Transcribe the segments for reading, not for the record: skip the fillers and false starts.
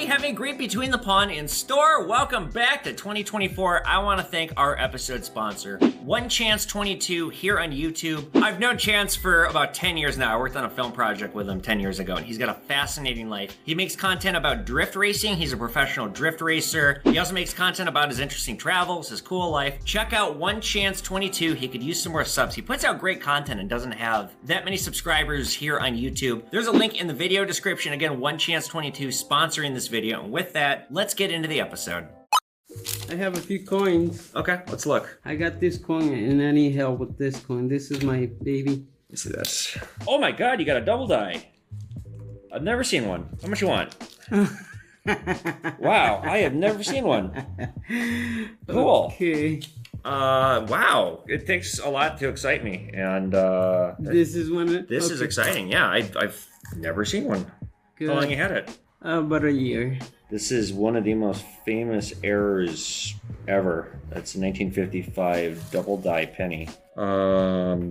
have a great Between the Pawn in store. Welcome back to 2024. I want to thank our episode sponsor, One Chance 22 here on YouTube. I've known Chance for about 10 years now. I worked on a film project with him 10 years ago, and he's got a fascinating life. He makes content about drift racing. He's a professional drift racer. He also makes content about his interesting travels, his cool life. Check out One Chance 22. He could use some more subs. He puts out great content and doesn't have that many subscribers here on YouTube. There's a link in the video description. Again, One Chance 22 sponsoring this video. And with that, let's get into the episode. I have a few coins. Okay, let's look. I got this coin and I need help with this coin. This is my baby. Let's see this. Oh my god, you got a double die. I've never seen one. How much you want? Wow, I have never seen one. Cool. Okay. Wow. It takes a lot to excite me. And this is one. This is exciting. Yeah, I've never seen one. Good. How long you had it? About a year. This is one of the most famous errors ever. That's a 1955 double die penny.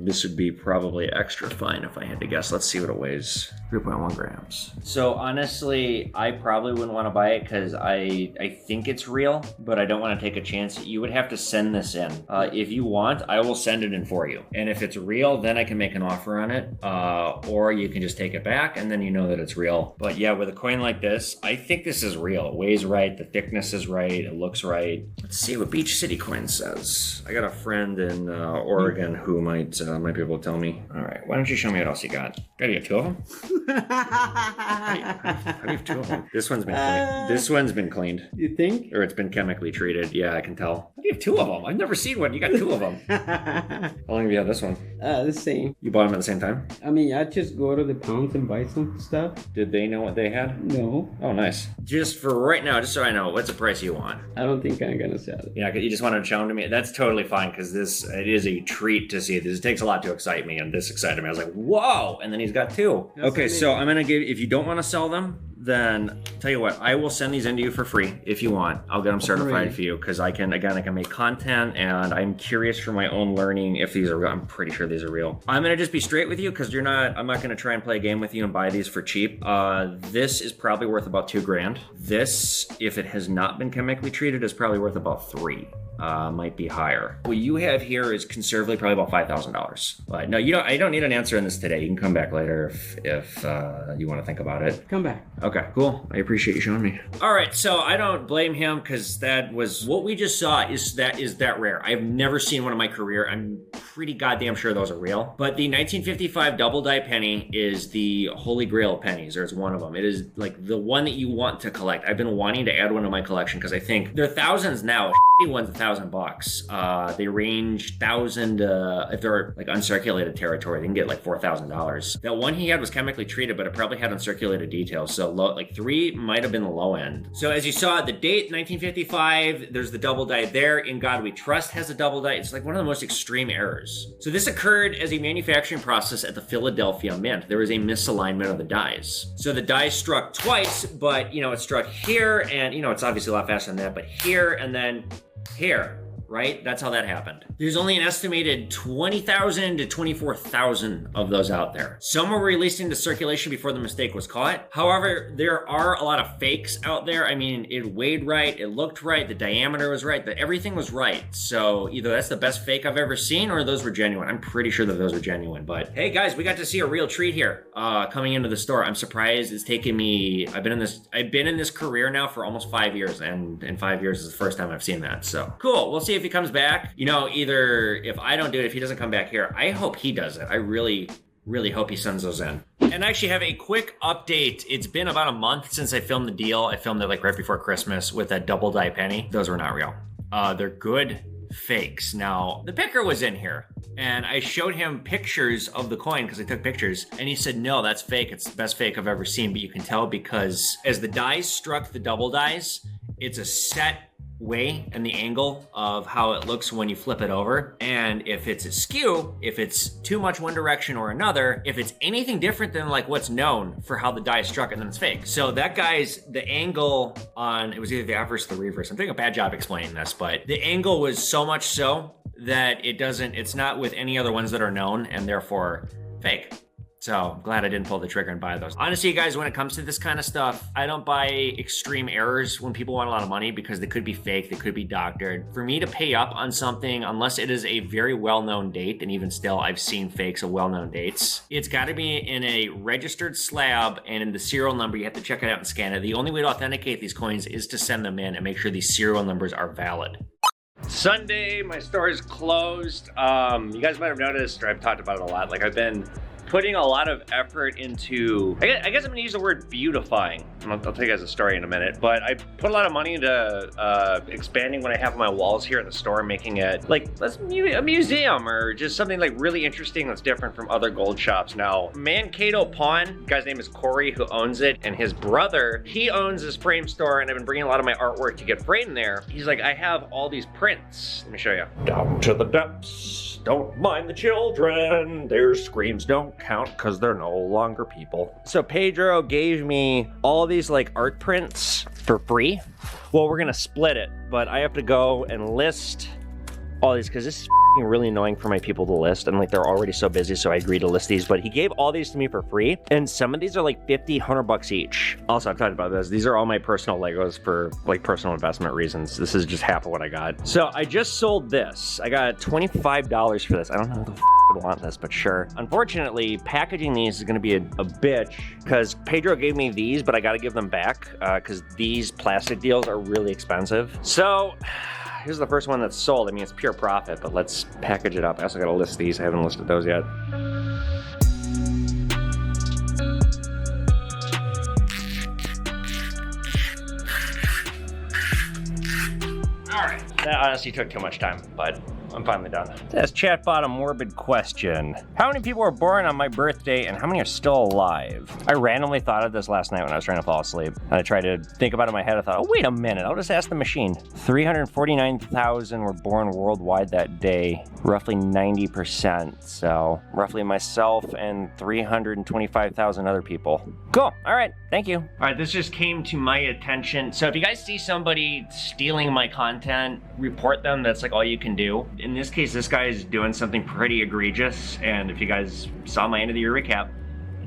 This would be probably extra fine if I had to guess. Let's see what it weighs. 3.1 grams. So honestly, I probably wouldn't want to buy it because I think it's real, but I don't want to take a chance. You would have to send this in. If you want, I will send it in for you. And if it's real, then I can make an offer on it. Or you can just take it back and then you know that it's real. But yeah, with a coin like this, I think this is real. It weighs right, the thickness is right, it looks right. Let's see what Beach City Coin says. I got a friend in Oregon who might be able to tell me. All right, why don't you show me what else you got? Gotta get two of them? How do you have two of them? This one's been cleaned. This one's been cleaned. You think? Or it's been chemically treated. Yeah, I can tell. How do you have two of them? I've never seen one. You got two of them. How long have you had this one? The same. You bought them at the same time? I mean, I just go to the pounds and buy some stuff. Did they know what they had? No. Oh, nice. Just for right now, just so I know, what's the price you want? I don't think I'm gonna sell it. Yeah, you just wanted to show them to me? That's totally fine, because it is a treat to see this. It takes a lot to excite me, and this excited me. I was like, whoa! And then he's got two. That's okay, amazing. so I'm gonna give, if you don't want to sell them, then tell you what, I will send these into you for free if you want. I'll get them certified for you, because I can make content, and I'm curious for my own learning if these are real. I'm pretty sure these are real. I'm gonna just be straight with you, because I'm not gonna try and play a game with you and buy these for cheap. This is probably worth about $2,000. This, if it has not been chemically treated, is probably worth about $3,000. Might be higher. What you have here is conservatively probably about $5,000. But no, I don't need an answer on this today. You can come back later if you want to think about it. Come back. Okay, cool. I appreciate you showing me. All right, so I don't blame him, because that was what we just saw. Is that rare? I've never seen one in my career. I'm pretty goddamn sure those are real. But the 1955 double die penny is the holy grail of pennies, or it's one of them. It is like the one that you want to collect. I've been wanting to add one to my collection because I think they're thousands now. One's $1,000. They range $1,000 if they're like uncirculated territory, they can get like $4,000. That one he had was chemically treated, but it probably had uncirculated details. So low, like 3 might have been the low end. So as you saw, the date 1955. There's the double die there. In God We Trust has a double die. It's like one of the most extreme errors. So this occurred as a manufacturing process at the Philadelphia Mint. There was a misalignment of the dies. So the die struck twice, but it struck here, and it's obviously a lot faster than that, but here and then here, right? That's how that happened. There's only an estimated 20,000 to 24,000 of those out there. Some were released into circulation before the mistake was caught. However, there are a lot of fakes out there. I mean, it weighed right, it looked right, the diameter was right, everything was right. So either that's the best fake I've ever seen, or those were genuine. I'm pretty sure that those were genuine. But hey guys, we got to see a real treat here coming into the store. I'm surprised it's taken me, I've been in this career now for almost 5 years, and in 5 years is the first time I've seen that. So cool, we'll see if he comes back. Either if I don't do it, if he doesn't come back here, I hope he does it. I really hope he sends those in. And I actually have a quick update. It's been about a month since I filmed the deal. I filmed it like right before Christmas with that double die penny. Those were not real. They're good fakes. Now, the picker was in here, and I showed him pictures of the coin because I took pictures, and he said, no, that's fake. It's the best fake I've ever seen. But you can tell because as the dies struck the double dies, it's a set way and the angle of how it looks when you flip it over. And if it's askew, if it's too much one direction or another, if it's anything different than like what's known for how the die struck, and then it's fake. So that the angle on, it was either the obverse or the reverse. I'm doing a bad job explaining this, but the angle was so much so that it's not with any other ones that are known, and therefore fake. So I'm glad I didn't pull the trigger and buy those. Honestly, guys, when it comes to this kind of stuff, I don't buy extreme errors when people want a lot of money because they could be fake, they could be doctored. For me to pay up on something, unless it is a very well-known date, and even still, I've seen fakes of well-known dates, it's got to be in a registered slab, and in the serial number, you have to check it out and scan it. The only way to authenticate these coins is to send them in and make sure these serial numbers are valid. Sunday, my store is closed. You guys might have noticed, or I've talked about it a lot, like I've been putting a lot of effort into, I guess I'm gonna use the word beautifying. I'll tell you guys a story in a minute, but I put a lot of money into expanding what I have on my walls here in the store, making it like a museum or just something like really interesting that's different from other gold shops. Now, Mankato Pawn, the guy's name is Corey who owns it, and his brother, he owns this frame store, and I've been bringing a lot of my artwork to get framed there. He's like, I have all these prints. Let me show you. Down to the depths, don't mind the children, their screams don't count because they're no longer people. So Pedro gave me all these like art prints for free. Well, we're gonna split it, but I have to go and list all these because this is really annoying for my people to list, and like they're already so busy, so I agreed to list these. But he gave all these to me for free, and some of these are like 50, 100 bucks each. Also, I've talked about this. These are all my personal Legos for like personal investment reasons. This is just half of what I got. So I just sold this. I got $25 for this. I don't know who the would want this, but sure. Unfortunately, packaging these is gonna be a bitch because Pedro gave me these, but I gotta give them back because these plastic deals are really expensive. So here's the first one that's sold. I mean, it's pure profit, but let's package it up. I also gotta list these. I haven't listed those yet. All right, that honestly took too much time, but I'm finally done. This chatbot a morbid question. How many people were born on my birthday and how many are still alive? I randomly thought of this last night when I was trying to fall asleep. And I tried to think about it in my head. I thought, oh, wait a minute, I'll just ask the machine. 349,000 were born worldwide that day, roughly 90%. So roughly myself and 325,000 other people. Cool, all right, thank you. All right, this just came to my attention. So if you guys see somebody stealing my content, report them. That's like all you can do. In this case, this guy is doing something pretty egregious, and if you guys saw my end of the year recap,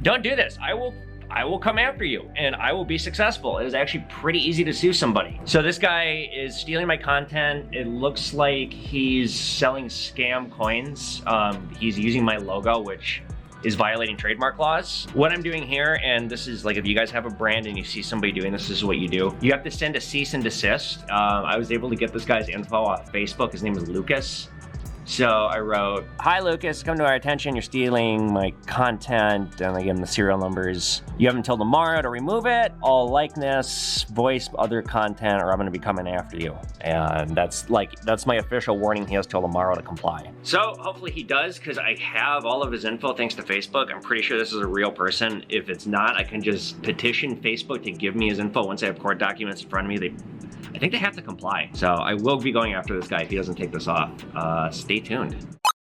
don't do this. I will come after you, and I will be successful. It is actually pretty easy to sue somebody. So this guy is stealing my content. It looks like he's selling scam coins. He's using my logo, which is violating trademark laws. What I'm doing here, and this is like if you guys have a brand and you see somebody doing this, this is what you do. You have to send a cease and desist. I was able to get this guy's info off Facebook. His name is Lucas. So I wrote, "Hi Lucas, come to our attention. You're stealing my content," and I give him the serial numbers. "You have until tomorrow to remove it. All likeness, voice, other content, or I'm gonna be coming after you." And that's my official warning. He has till tomorrow to comply. So hopefully he does, because I have all of his info thanks to Facebook. I'm pretty sure this is a real person. If it's not, I can just petition Facebook to give me his info once I have court documents in front of me. I think they have to comply. So I will be going after this guy if he doesn't take this off. Stay tuned.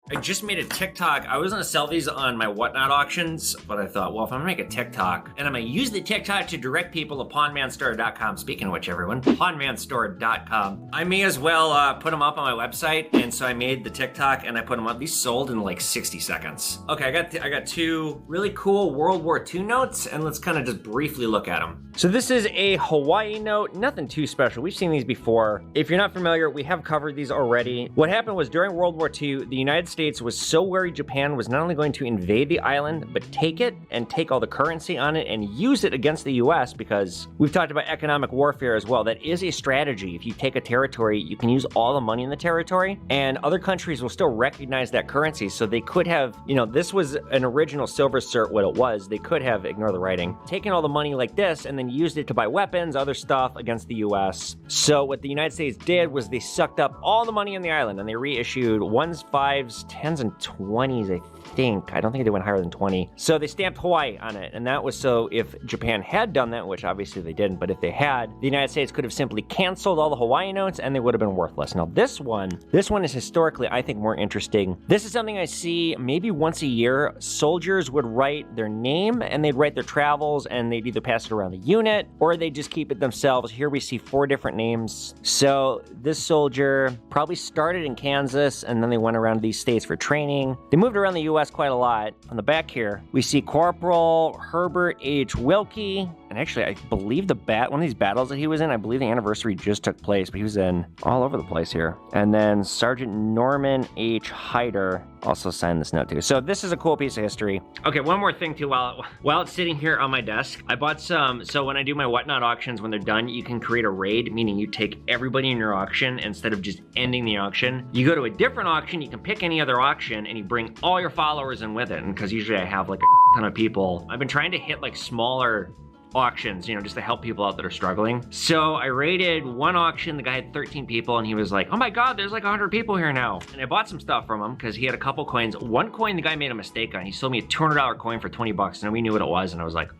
I just made a TikTok. I was gonna sell these on my Whatnot auctions, but I thought, well, if I'm gonna make a TikTok, and I'm gonna use the TikTok to direct people to pawnmanstore.com, speaking of which, everyone, pawnmanstore.com, I may as well put them up on my website, and so I made the TikTok and I put them up. These sold in like 60 seconds. Okay, I got two really cool World War II notes, and let's kind of just briefly look at them. So this is a Hawaii note, nothing too special. We've seen these before. If you're not familiar, we have covered these already. What happened was during World War II, the United States was so worried Japan was not only going to invade the island, but take it and take all the currency on it and use it against the US, because we've talked about economic warfare as well. That is a strategy. If you take a territory, you can use all the money in the territory, and other countries will still recognize that currency. So they could have, this was an original silver cert, what it was. They could have, ignore the writing, taken all the money like this and then used it to buy weapons, other stuff against the US. So what the United States did was they sucked up all the money on the island and they reissued 1s, 5s, 10s, and 20s, I think. I don't think they went higher than 20. So they stamped Hawaii on it, and that was so if Japan had done that, which obviously they didn't, but if they had, the United States could have simply canceled all the Hawaii notes and they would have been worthless. Now this one is historically, I think, more interesting. This is something I see maybe once a year. Soldiers would write their name and they'd write their travels, and they'd either pass it around the unit or they just keep it themselves. Here we see 4 different names. So this soldier probably started in Kansas and then they went around to these states for training. They moved around the U.S. quite a lot. On the back here, we see Corporal Herbert H. Wilkie. And actually, I believe one of these battles that he was in, I believe the anniversary just took place, but he was in all over the place here. And then Sergeant Norman H. Hyder also signed this note too. So this is a cool piece of history. Okay, one more thing too, while it's sitting here on my desk, I bought some, so when I do my whatnot auctions, when they're done, you can create a raid, meaning you take everybody in your auction instead of just ending the auction. You go to a different auction, you can pick any other auction, and you bring all your followers in with it. And because usually I have like a ton of people, I've been trying to hit like smaller auctions, you know, just to help people out that are struggling. So I raided one auction, the guy had 13 people, and he was like, oh my god, there's like 100 people here now. And I bought some stuff from him because he had a couple coins. One coin the guy made a mistake on. He sold me a $200 coin for 20 bucks, and we knew what it was, and I was like,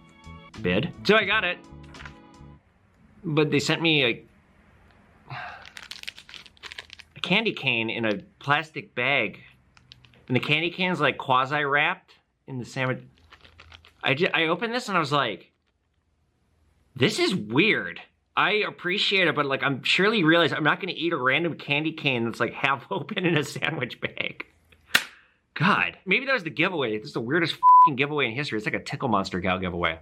bid. So I got it. But they sent me a candy cane in a plastic bag. And the candy cane's like quasi-wrapped in the sandwich. I opened this and I was like, this is weird. I appreciate it, but like, I'm surely you realize I'm not gonna eat a random candy cane that's like half open in a sandwich bag. God, maybe that was the giveaway. This is the weirdest fucking giveaway in history. It's like a Tickle Monster Gal giveaway.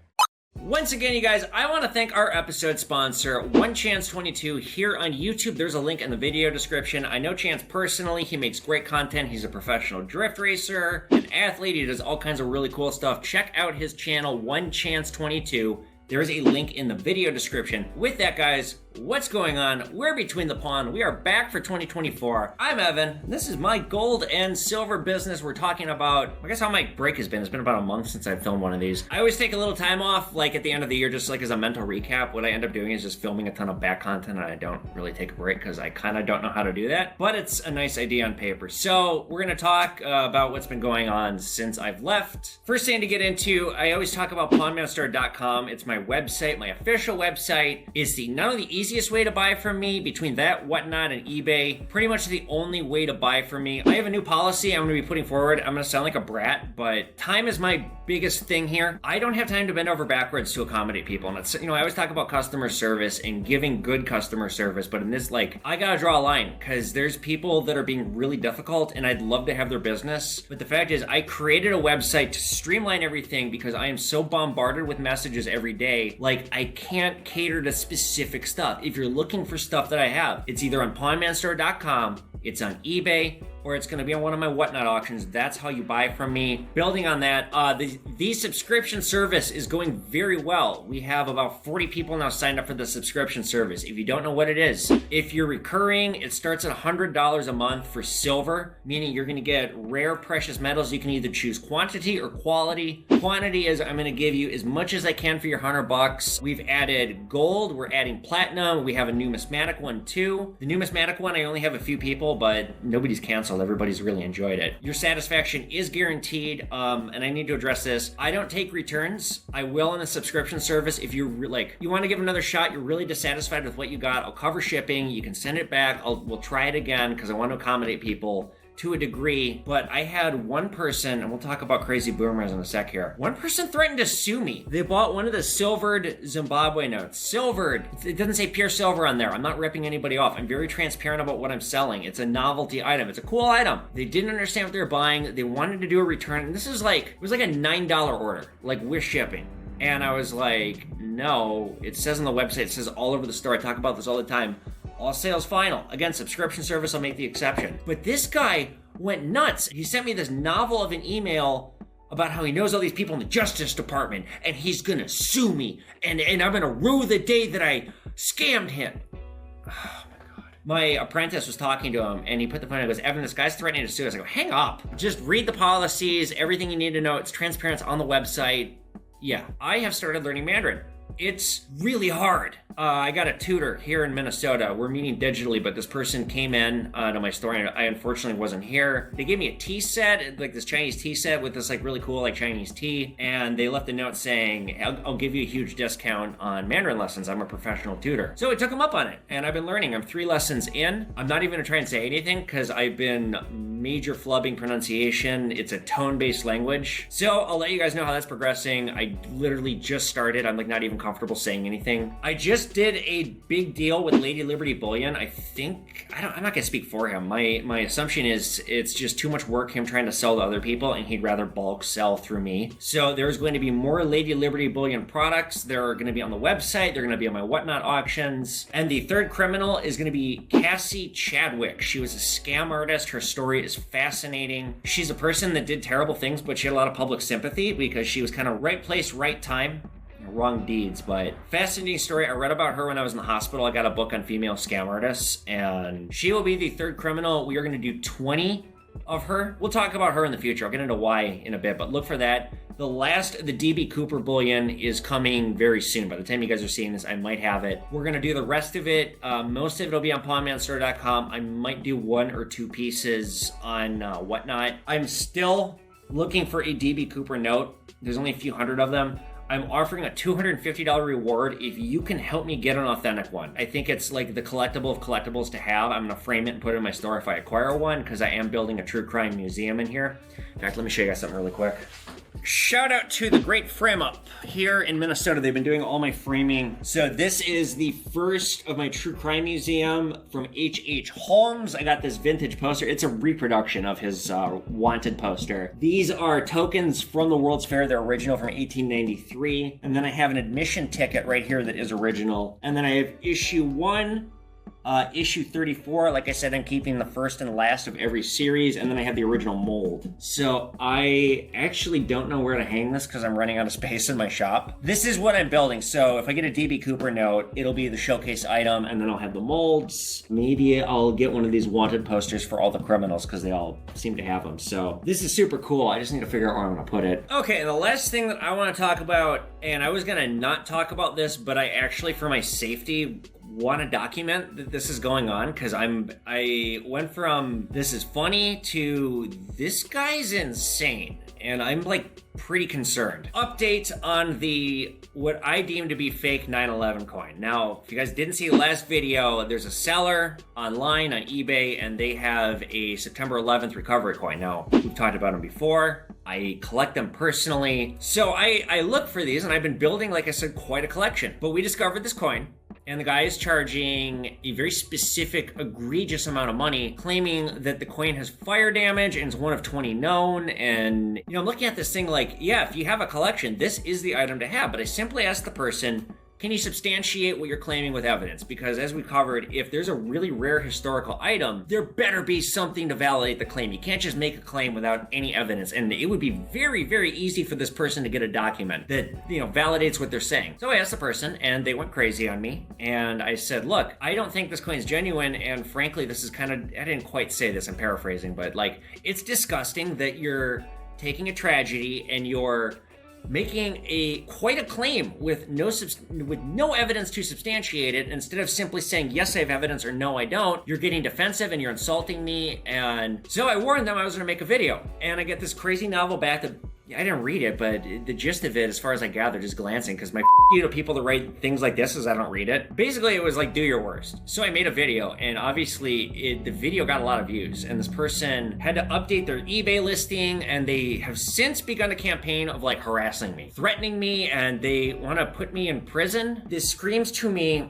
Once again, you guys, I want to thank our episode sponsor, One Chance 22, here on YouTube. There's a link in the video description. I know Chance personally. He makes great content. He's a professional drift racer, an athlete. He does all kinds of really cool stuff. Check out his channel, One Chance 22. There is a link in the video description. With that, guys, what's going on? We're between the pond. We are back for 2024. I'm Evan. This is my gold and silver business. We're talking about, I guess how my break has been. It's been about a month since I've filmed one of these. I always take a little time off, like at the end of the year, just like as a mental recap. What I end up doing is just filming a ton of back content, and I don't really take a break because I kind of don't know how to do that. But it's a nice idea on paper. So we're going to talk about what's been going on since I've left. First thing to get into, I always talk about pawnmaster.com. It's my website, my official website. Is not only the easiest way to buy from me. Between that, Whatnot, and eBay, pretty much the only way to buy from me. I have a new policy I'm going to be putting forward. I'm going to sound like a brat, but time is my biggest thing here. I don't have time to bend over backwards to accommodate people. And it's, you know, I always talk about customer service and giving good customer service, but in this, like, I got to draw a line because there's people that are being really difficult and I'd love to have their business. But the fact is, I created a website to streamline everything because I am so bombarded with messages every day. Like, I can't cater to specific stuff. If you're looking for stuff that I have, it's either on pawnmanstore.com, it's on eBay, or it's going to be on one of my Whatnot auctions. That's how you buy from me. Building on that, the subscription service is going very well. We have about 40 people now signed up for the subscription service. If you don't know what it is, if you're recurring, it starts at $100 a month for silver, meaning you're going to get rare precious metals. You can either choose quantity or quality. Quantity is I'm going to give you as much as I can for your $100. We've added gold. We're adding platinum. We have a numismatic one too. The numismatic one, I only have a few people, but nobody's canceled. Everybody's really enjoyed it. Your satisfaction is guaranteed, and I need to address this. I don't take returns. I will in the subscription service. If you're like, you want to give another shot, you're really dissatisfied with what you got, I'll cover shipping. You can send it back. We'll try it again because I want to accommodate people to a degree. But I had one person, and we'll talk about crazy boomers in a sec here. One person threatened to sue me. They bought one of the silvered Zimbabwe notes. Silvered. It doesn't say pure silver on there. I'm not ripping anybody off. I'm very transparent about what I'm selling. It's a novelty item. It's a cool item. They didn't understand what they were buying. They wanted to do a return. And this is like, it was like a $9 order, like with shipping. And I was like, no, it says on the website, it says all over the store. I talk about this all the time. All sales final. Again, subscription service, I'll make the exception. But this guy went nuts. He sent me this novel of an email about how he knows all these people in the Justice Department and he's gonna sue me and I'm gonna rue the day that I scammed him. Oh my God. My apprentice was talking to him and he put the phone and goes, Evan, this guy's threatening to sue us. I go, hang up. Just read the policies, everything you need to know. It's transparent on the website. Yeah, I have started learning Mandarin. It's really hard. I got a tutor here in Minnesota. We're meeting digitally, but this person came in to my store and I unfortunately wasn't here. They gave me a tea set, like this Chinese tea set with this like really cool like Chinese tea. And they left a note saying, I'll give you a huge discount on Mandarin lessons. I'm a professional tutor. So I took them up on it and I've been learning. I'm 3 lessons in. I'm not even gonna try and say anything because I've been major flubbing pronunciation. It's a tone-based language. So I'll let you guys know how that's progressing. I literally just started. I'm like not even comfortable saying anything. I just did a big deal with Lady Liberty Bullion. I think, I'm not gonna speak for him. My assumption is it's just too much work him trying to sell to other people and he'd rather bulk sell through me. So there's going to be more Lady Liberty Bullion products. They're going to be on the website. They're going to be on my Whatnot auctions. And the third criminal is going to be Cassie Chadwick. She was a scam artist. Her story is fascinating. She's a person that did terrible things, but she had a lot of public sympathy because she was kind of right place, right time. Wrong deeds, but fascinating story. I read about her when I was in the hospital. I got a book on female scam artists, and she will be the third criminal. We are going to do 20 of her. We'll talk about her in the future. I'll get into why in a bit, but look for that. The last of the DB Cooper bullion is coming very soon. By the time you guys are seeing this, I might have it. We're going to do the rest of it. Most of it will be on pawnmanstore.com. I might do 1 or 2 pieces on Whatnot. I'm still looking for a DB Cooper note. There's only a few hundred of them. I'm offering a $250 reward if you can help me get an authentic one. I think it's like the collectible of collectibles to have. I'm gonna frame it and put it in my store if I acquire one, because I am building a true crime museum in here. In fact, let me show you guys something really quick. Shout out to the Great Frame Up here in Minnesota. They've been doing all my framing. So this is the first of my true crime museum from H.H. Holmes. I got this vintage poster. It's a reproduction of his wanted poster. These are tokens from the World's Fair. They're original from 1893. And then I have an admission ticket right here that is original. And then I have issue 1. Issue 34, like I said, I'm keeping the first and last of every series, and then I have the original mold. So I actually don't know where to hang this because I'm running out of space in my shop. This is what I'm building. So if I get a DB Cooper note, it'll be the showcase item, and then I'll have the molds. Maybe I'll get one of these wanted posters for all the criminals because they all seem to have them. So this is super cool. I just need to figure out where I'm going to put it. Okay, and the last thing that I want to talk about, and I was going to not talk about this, but I actually, for my safety, want to document that this is going on, because I went from this is funny to this guy's insane, and I'm like pretty concerned. Update on the what I deem to be fake 9/11 coin. Now, if you guys didn't see the last video, there's a seller online on eBay, and they have a September 11th recovery coin. Now, we've talked about them before. I collect them personally. So I look for these, and I've been building, like I said, quite a collection. But we discovered this coin, and the guy is charging a very specific, egregious amount of money, claiming that the coin has fire damage and is one of 20 known. And, you know, I'm looking at this thing like, yeah, if you have a collection, this is the item to have. But I simply asked the person, can you substantiate what you're claiming with evidence? Because as we covered, if there's a really rare historical item, there better be something to validate the claim. You can't just make a claim without any evidence. And it would be very, very easy for this person to get a document that, you know, validates what they're saying. So I asked the person, and they went crazy on me. And I said, look, I don't think this coin is genuine. And frankly, this is kind of, I didn't quite say this, I'm paraphrasing, but like, it's disgusting that you're taking a tragedy and you're making quite a claim with no evidence to substantiate it. Instead of simply saying, yes, I have evidence, or no, I don't, you're getting defensive and you're insulting me. And so I warned them I was going to make a video. And I get this crazy novel back that I didn't read it, but the gist of it, as far as I gathered, just glancing, because my you to people that write things like this is I don't read it. Basically, it was like, do your worst. So I made a video, and obviously the video got a lot of views, and this person had to update their eBay listing, and they have since begun a campaign of like harassing me, threatening me, and they want to put me in prison. This screams to me,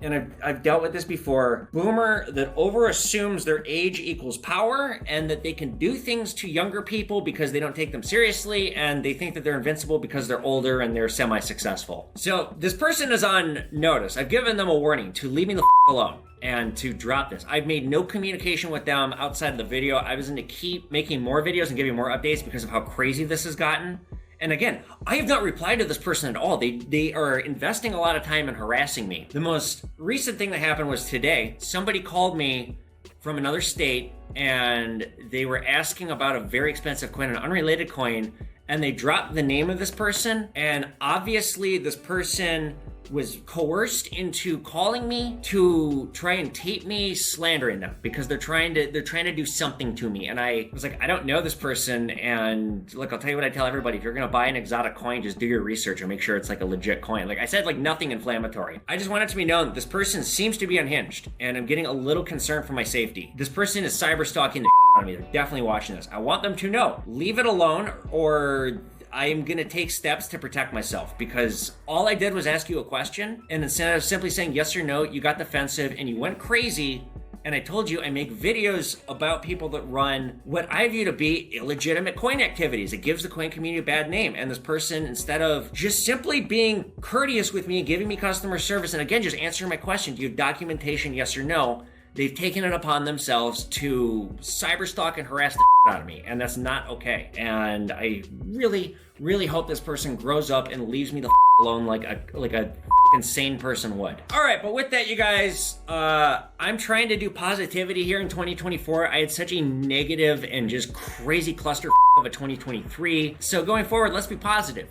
and I've dealt with this before, boomer that overassumes their age equals power, and that they can do things to younger people because they don't take them seriously, and they think that they're invincible because they're older and they're semi-successful. So this person is on notice. I've given them a warning to leave me the alone and to drop this. I've made no communication with them outside of the video. I was going to keep making more videos and giving more updates because of how crazy this has gotten. And again, I have not replied to this person at all. They are investing a lot of time in harassing me. The most recent thing that happened was today. Somebody called me from another state, and they were asking about a very expensive coin, an unrelated coin, and they dropped the name of this person. And obviously this person was coerced into calling me to try and tape me slandering them because they're trying to do something to me. And I was like, I don't know this person. And look, I'll tell you what I tell everybody. If you're going to buy an exotic coin, just do your research and make sure it's like a legit coin. Like I said, like nothing inflammatory. I just want it to be known that this person seems to be unhinged, and I'm getting a little concerned for my safety. This person is cyber stalking the of me. They're definitely watching this. I want them to know. Leave it alone, or I'm gonna take steps to protect myself, because all I did was ask you a question, and instead of simply saying yes or no, you got defensive and you went crazy. And I told you I make videos about people that run what I view to be illegitimate coin activities. It gives the coin community a bad name. And this person, instead of just simply being courteous with me and giving me customer service, and again, just answering my question, do you have documentation, yes or no? They've taken it upon themselves to cyberstalk and harass the out of me, and that's not okay. And I really, really hope this person grows up and leaves me the alone like a insane person would. All right, but with that, you guys, I'm trying to do positivity here in 2024. I had such a negative and just crazy cluster of a 2023. So going forward, let's be positive.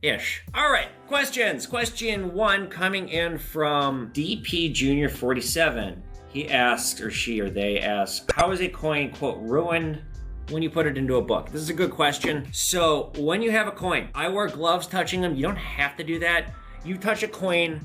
Ish. All right, questions. Question 1 coming in from DP Junior 47. He asks, or she or they ask, how is a coin, quote, ruined when you put it into a book? This is a good question. So when you have a coin, I wear gloves touching them. You don't have to do that. You touch a coin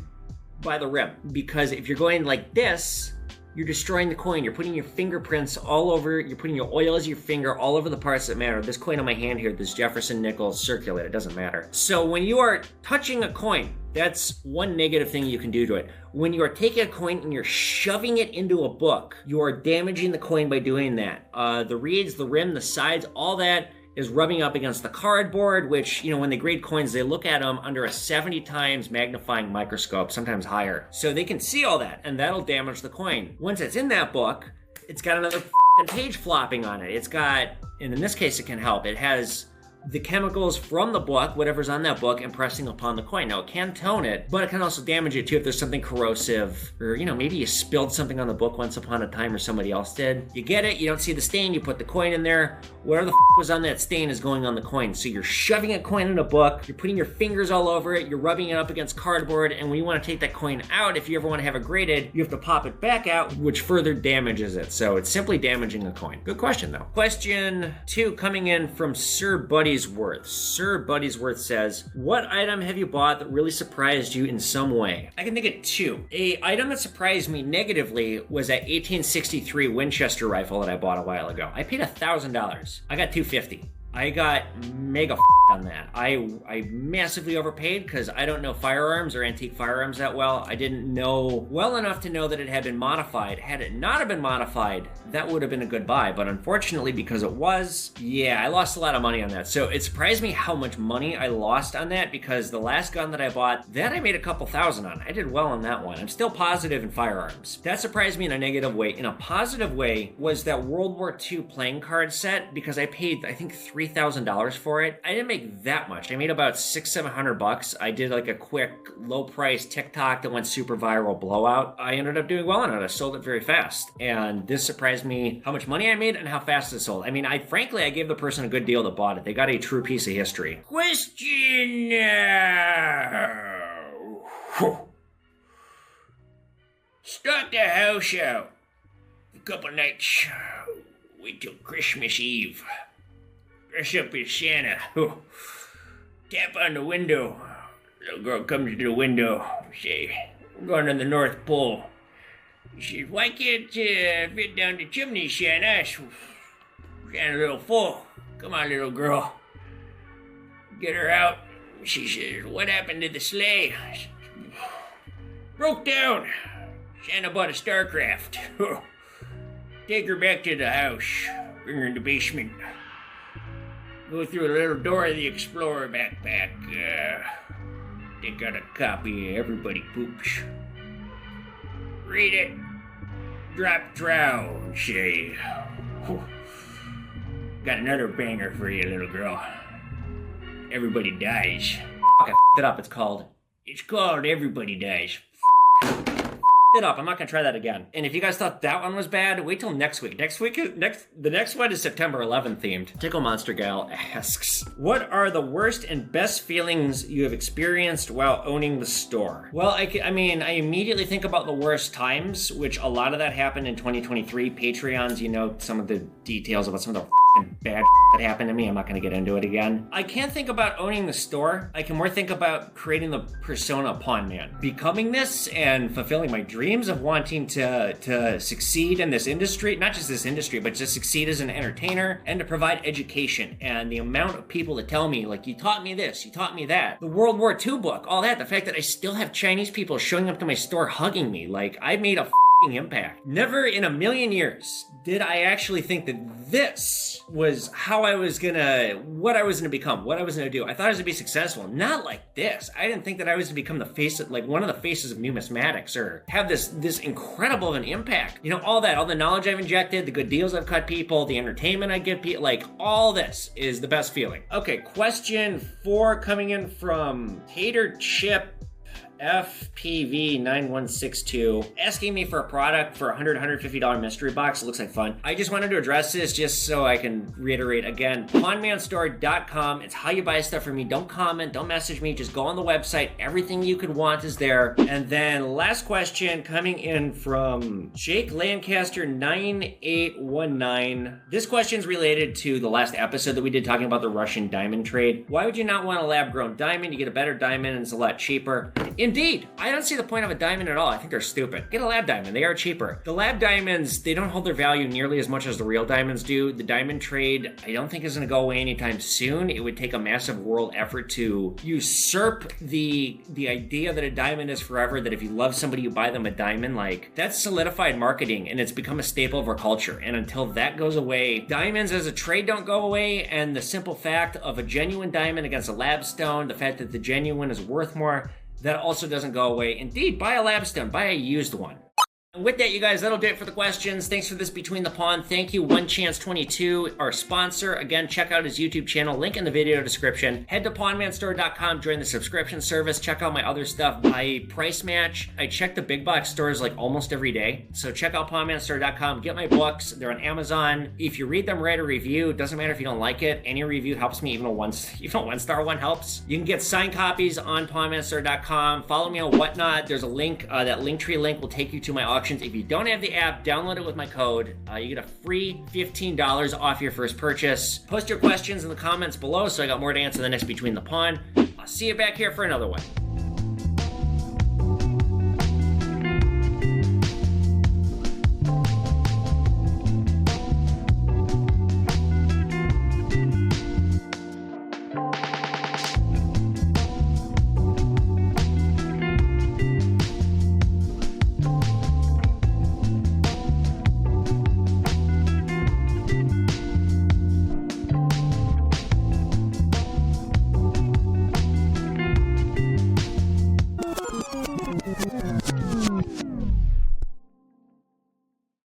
by the rim, because if you're going like this, you're destroying the coin. You're putting your fingerprints all over, you're putting your oil as your finger all over the parts that matter. This coin on my hand here, this Jefferson nickel circulate, it doesn't matter. So when you are touching a coin, that's one negative thing you can do to it. When you are taking a coin and you're shoving it into a book, you are damaging the coin by doing that. The reeds, the rim, the sides, all that is rubbing up against the cardboard, which, you know, when they grade coins, they look at them under a 70 times magnifying microscope, sometimes higher. So they can see all that, and that'll damage the coin. Once it's in that book, it's got another page flopping on it. It's got, and in this case, it can help. It has the chemicals from the book, whatever's on that book, impressing upon the coin. Now, it can tone it, but it can also damage it too if there's something corrosive, or, you know, maybe you spilled something on the book once upon a time, or somebody else did. You get it, you don't see the stain, you put the coin in there, whatever the was on that stain is going on the coin. So you're shoving a coin in a book, you're putting your fingers all over it, you're rubbing it up against cardboard, and when you want to take that coin out, if you ever want to have it graded, you have to pop it back out, which further damages it. So it's simply damaging a coin. Good question, though. Question 2 coming in from Sir Buddysworth. Sir Buddysworth says, what item have you bought that really surprised you in some way? I can think of 2. A item that surprised me negatively was that 1863 Winchester rifle that I bought a while ago. I paid $1,000. I got $250. I got mega on that. I massively overpaid because I don't know firearms or antique firearms that well. I didn't know well enough to know that it had been modified. Had it not have been modified, that would have been a good buy. But unfortunately, because it was, yeah, I lost a lot of money on that. So it surprised me how much money I lost on that, because the last gun that I bought, that I made a couple thousand on. I did well on that one. I'm still positive in firearms. That surprised me in a negative way. In a positive way was that World War II playing card set, because I paid, I think, $3,000 for it. I didn't make that much. I made about $600-700. I did like a quick low price TikTok that went super viral blowout. I ended up doing well on it. I sold it very fast. And this surprised me how much money I made and how fast it sold. I mean, frankly, I gave the person a good deal that bought it. They got a true piece of history. Question start the house out a couple nights. Wait till Christmas Eve. Dress up as Santa. Tap on the window. Little girl comes to the window. Say, I'm going to the North Pole. She says, why can't you fit down the chimney, Santa? Santa's a little full. Come on, little girl. Get her out. She says, what happened to the sleigh? Broke down. Santa bought a StarCraft. Take her back to the house. Bring her in the basement. Go through a little Dora the Explorer backpack. Take out a copy of Everybody Poops. Read it. Drop trow and say, got another banger for you, little girl. Everybody Dies. I f***ed it up. It's called Everybody Dies. It up. I'm not gonna try that again. And if you guys thought that one was bad, wait till next week. The next one is September 11th themed. Tickle Monster Gal asks, what are the worst and best feelings you have experienced while owning the store? Well, I mean, I immediately think about the worst times, which a lot of that happened in 2023. Patreons, you know, some of the details about some of the bad that happened to me. I'm not going to get into it again. I can't think about owning the store. I can more think about creating the persona Pawn Man, becoming this and fulfilling my dreams of wanting to succeed in this industry, not just this industry, but just succeed as an entertainer and to provide education. And the amount of people that tell me, like, you taught me this, you taught me that, the World War II book, all that, the fact that I still have Chinese people showing up to my store hugging me, like, I made a impact. Never in a million years did I actually think that this was how I was what I was gonna become, what I was gonna do. I thought I was gonna be successful, not like this. I didn't think that I was to become the face of, like, one of the faces of numismatics, or have this incredible of an impact. You know, all that, all the knowledge I've injected, the good deals I've cut people, the entertainment I give people, like, all this is the best feeling. Okay, question 4 coming in from Tater Chip FPV9162, asking me for a product for a $150 mystery box. It looks like fun. I just wanted to address this just so I can reiterate again. pawnmanstore.com. It's how you buy stuff from me. Don't comment, don't message me, just go on the website. Everything you could want is there. And then last question coming in from Jake Lancaster 9819. This question is related to the last episode that we did talking about the Russian diamond trade. Why would you not want a lab-grown diamond? You get a better diamond and it's a lot cheaper. Indeed, I don't see the point of a diamond at all. I think they're stupid. Get a lab diamond, they are cheaper. The lab diamonds, they don't hold their value nearly as much as the real diamonds do. The diamond trade, I don't think is gonna go away anytime soon. It would take a massive world effort to usurp the idea that a diamond is forever, that if you love somebody, you buy them a diamond. Like, that's solidified marketing and it's become a staple of our culture. And until that goes away, diamonds as a trade don't go away, and the simple fact of a genuine diamond against a lab stone, the fact that the genuine is worth more, that also doesn't go away. Indeed, buy a labstone, buy a used one. And with that, you guys, that'll do it for the questions. Thanks for this Between the Pawn. Thank you, One Chance 22, our sponsor. Again, check out his YouTube channel, link in the video description. Head to pawnmanstore.com, join the subscription service, check out my other stuff. I price match. I check the big box stores like almost every day. So check out pawnmanstore.com, get my books. They're on Amazon. If you read them, write a review. It doesn't matter if you don't like it. Any review helps me, even a one-star one helps. You can get signed copies on pawnmanstore.com. Follow me on Whatnot. There's a link. That Linktree link will take you to my auction. If you don't have the app, download it with my code. You get a free $15 off your first purchase. Post your questions in the comments below so I got more to answer the next Between the Pawn. I'll see you back here for another one.